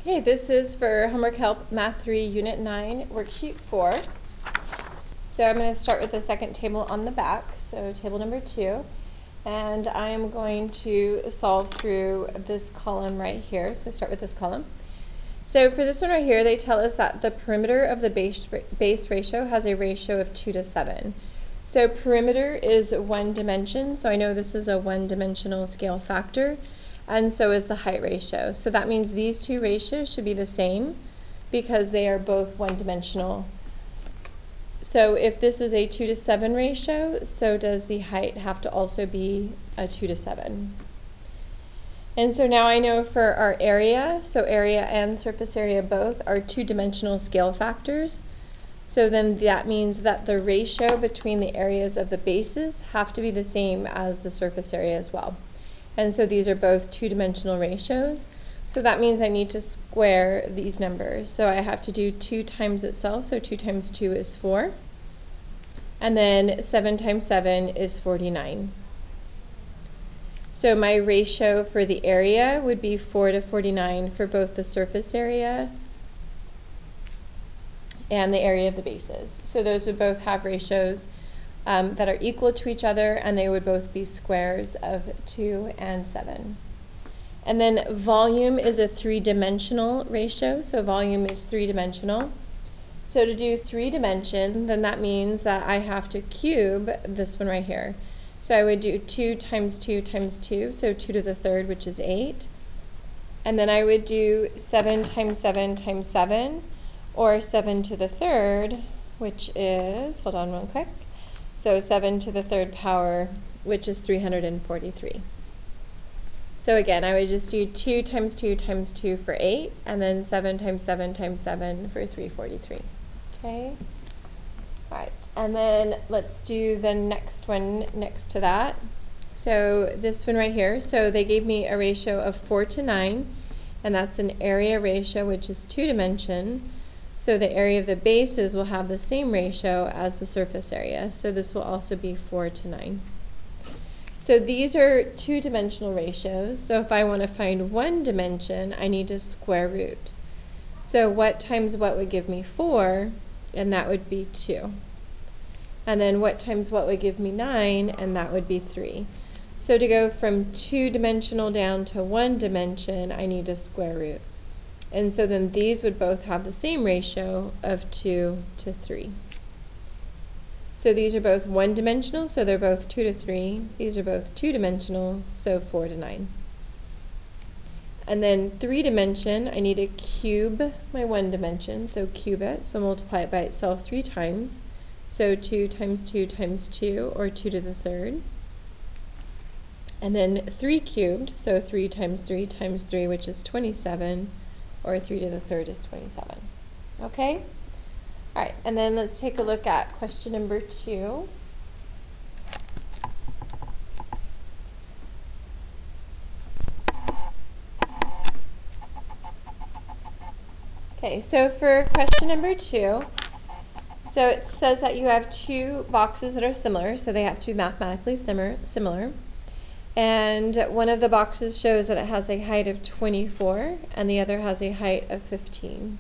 Okay, this is for Homework Help Math 3 Unit 9, Worksheet 4. So I'm going to start with the second table on the back, so table number 2. And I am going to solve through this column right here. So start with this column. So for this one right here, they tell us that the perimeter of the base ratio has a ratio of 2 to 7. So perimeter is one dimension, so I know this is a one-dimensional scale factor. And so is the height ratio. So that means these two ratios should be the same because they are both one-dimensional. So if this is a 2 to 7 ratio, so does the height have to also be a 2 to 7. And so now I know for our area, so area and surface area both are two-dimensional scale factors. So then that means that the ratio between the areas of the bases have to be the same as the surface area as well. And so these are both two-dimensional ratios. So that means I need to square these numbers. So I have to do 2 times itself, so 2 times 2 is 4. And then 7 times 7 is 49. So my ratio for the area would be 4 to 49 for both the surface area and the area of the bases. So those would both have ratios that are equal to each other, and they would both be squares of 2 and 7. And then volume is a 3-dimensional ratio, so volume is 3-dimensional. So to do 3-dimension, then that means that I have to cube this one right here. So I would do 2 times 2 times 2, so 2 to the third, which is 8. And then I would do 7 times 7 times 7, or 7 to the third, which is, hold on one quick, so 7 to the third power, which is 343. So again, I would just do 2 times 2 times 2 for 8, and then 7 times 7 times 7 for 343. Okay? All right, and then let's do the next one next to that. So this one right here, so they gave me a ratio of 4 to 9, and that's an area ratio, which is 2-dimension. So the area of the bases will have the same ratio as the surface area. So this will also be 4 to 9. So these are two-dimensional ratios. So if I want to find one dimension, I need to square root. So what times what would give me 4? And that would be 2. And then what times what would give me 9? And that would be 3. So to go from two-dimensional down to one dimension, I need to square root. And so then these would both have the same ratio of 2 to 3. So these are both one-dimensional, so they're both 2 to 3. These are both two-dimensional, so 4 to 9. And then 3-dimension, I need to cube my one dimension, so cube it, so multiply it by itself 3 times. So 2 times 2 times 2, or 2 to the third. And then 3 cubed, so 3 times 3 times 3, which is 27. Or 3 to the third is 27. Okay? All right, and then let's take a look at question number 2. Okay, so for question number 2, so it says that you have 2 boxes that are similar, so they have to be mathematically similar. And one of the boxes shows that it has a height of 24, and the other has a height of 15.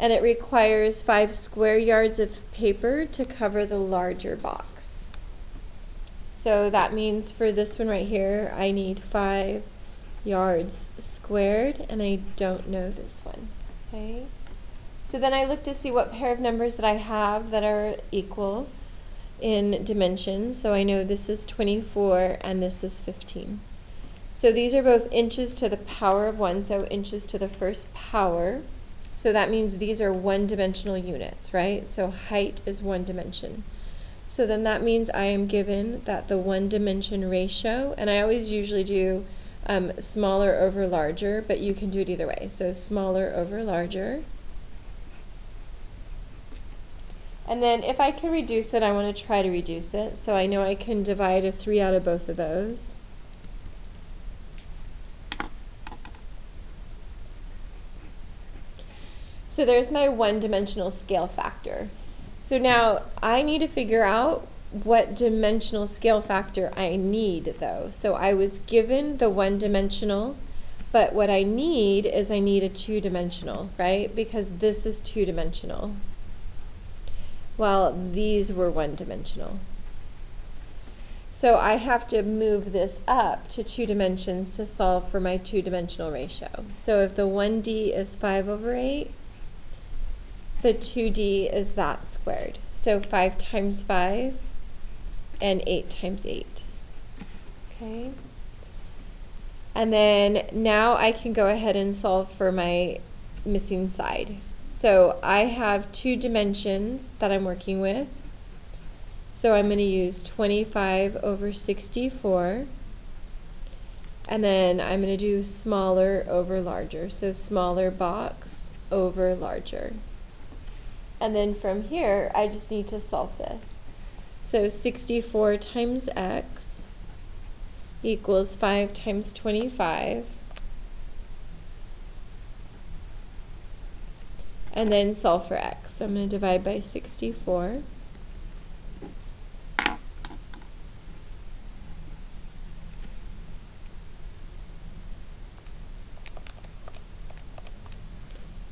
And it requires 5 square yards of paper to cover the larger box. So that means for this one right here, I need 5 yards squared, and I don't know this one. Okay. So then I look to see what pair of numbers that I have that are equal in dimensions. So I know this is 24 and this is 15. So these are both inches to the power of 1, so inches to the first power. So that means these are one-dimensional units, right? So height is 1 dimension. So then that means I am given that the 1-dimension ratio, and I always usually do smaller over larger, but you can do it either way. So smaller over larger. And then if I can reduce it, I want to try to reduce it. So I know I can divide a 3 out of both of those. So there's my one-dimensional scale factor. So now I need to figure out what dimensional scale factor I need, though. So I was given the one-dimensional But what I need is I need a two-dimensional, right? Because this is two-dimensional, while these were one-dimensional. So I have to move this up to 2 dimensions to solve for my two-dimensional ratio. So if the 1D is 5/8, the 2D is that squared. So 5 times 5 and 8 times 8. Okay. And then now I can go ahead and solve for my missing side. So I have 2 dimensions that I'm working with. So I'm going to use 25/64, and then I'm going to do smaller over larger. So smaller box over larger. And then from here, I just need to solve this. So 64 times x equals 5 times 25. And then solve for x. So I'm going to divide by 64.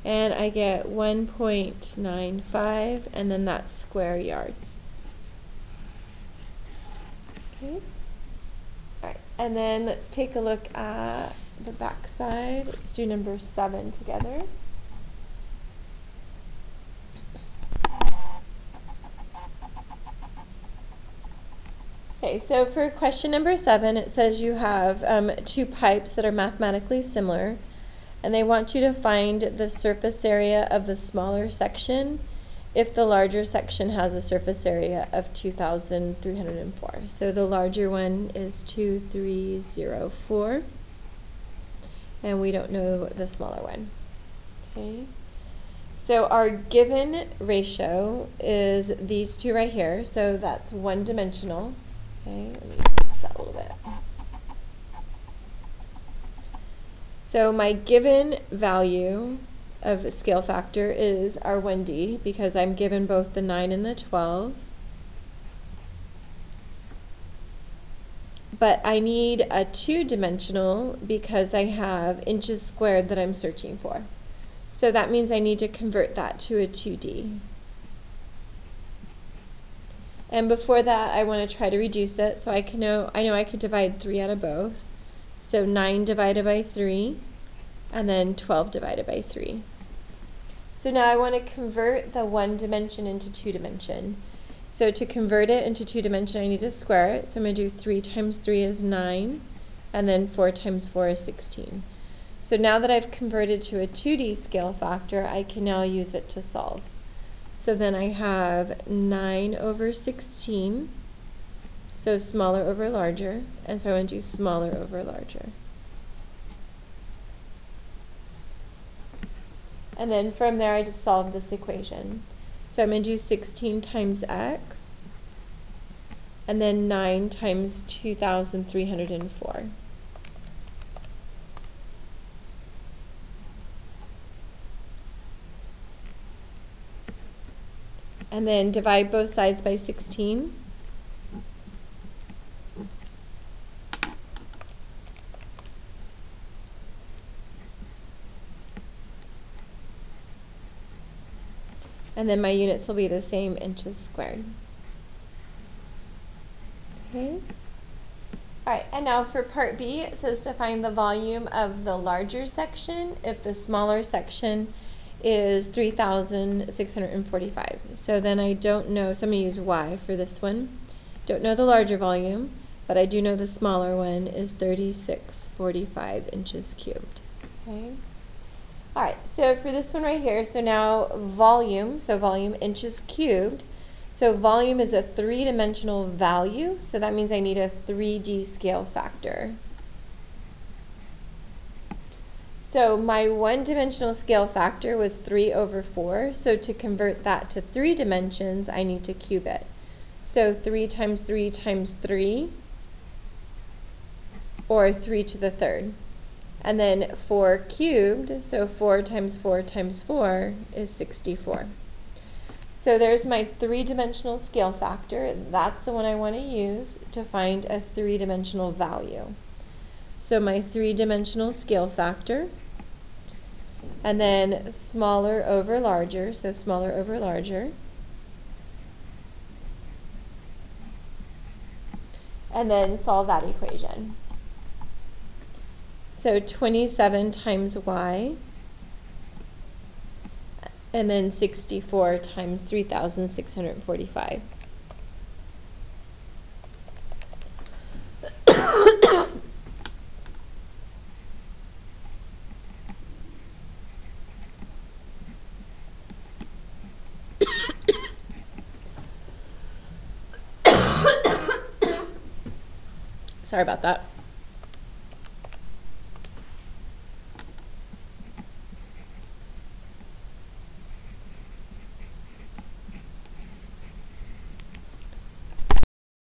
And I get 1.95, and then that's square yards. Okay. All right, and then let's take a look at the back side. Let's do number 7 together. Okay, so for question number 7, it says you have 2 pipes that are mathematically similar, and they want you to find the surface area of the smaller section if the larger section has a surface area of 2,304. So the larger one is 2,304, and we don't know the smaller one. Okay. So our given ratio is these two right here, so that's one-dimensional. Okay, let me fix that a little bit. So my given value of scale factor is our 1D, because I'm given both the 9 and the 12. But I need a two-dimensional because I have inches squared that I'm searching for. So that means I need to convert that to a 2D. And before that, I want to try to reduce it, so I know I could divide 3 out of both. So 9 divided by 3, and then 12 divided by 3. So now I want to convert the 1 dimension into 2 dimension. So to convert it into 2 dimension, I need to square it. So I'm going to do 3 times 3 is 9, and then 4 times 4 is 16. So now that I've converted to a 2D scale factor, I can now use it to solve. So then I have 9/16, so smaller over larger, and so I want to do smaller over larger. And then from there I just solve this equation. So I'm going to do 16 times x, and then 9 times 2,304. And then divide both sides by 16. And then my units will be the same, inches squared. Okay. All right, and now for part B, it says to find the volume of the larger section if the smaller section is 3,645. So then I don't know, so I'm going to use y for this one. Don't know the larger volume, but I do know the smaller one is 3,645 inches cubed. Okay. All right, so for this one right here, so now volume, so volume inches cubed. So volume is a 3-dimensional value, so that means I need a 3D scale factor. So my 1-dimensional scale factor was 3/4, so to convert that to 3 dimensions, I need to cube it. So 3 times 3 times 3, or 3 to the 3rd. And then 4 cubed, so 4 times 4 times 4 is 64. So there's my 3-dimensional scale factor. That's the one I want to use to find a 3-dimensional value. So my three-dimensional scale factor. And then smaller over larger, so smaller over larger. And then solve that equation. So 27 times y, and then 64 times 3,645. Sorry about that.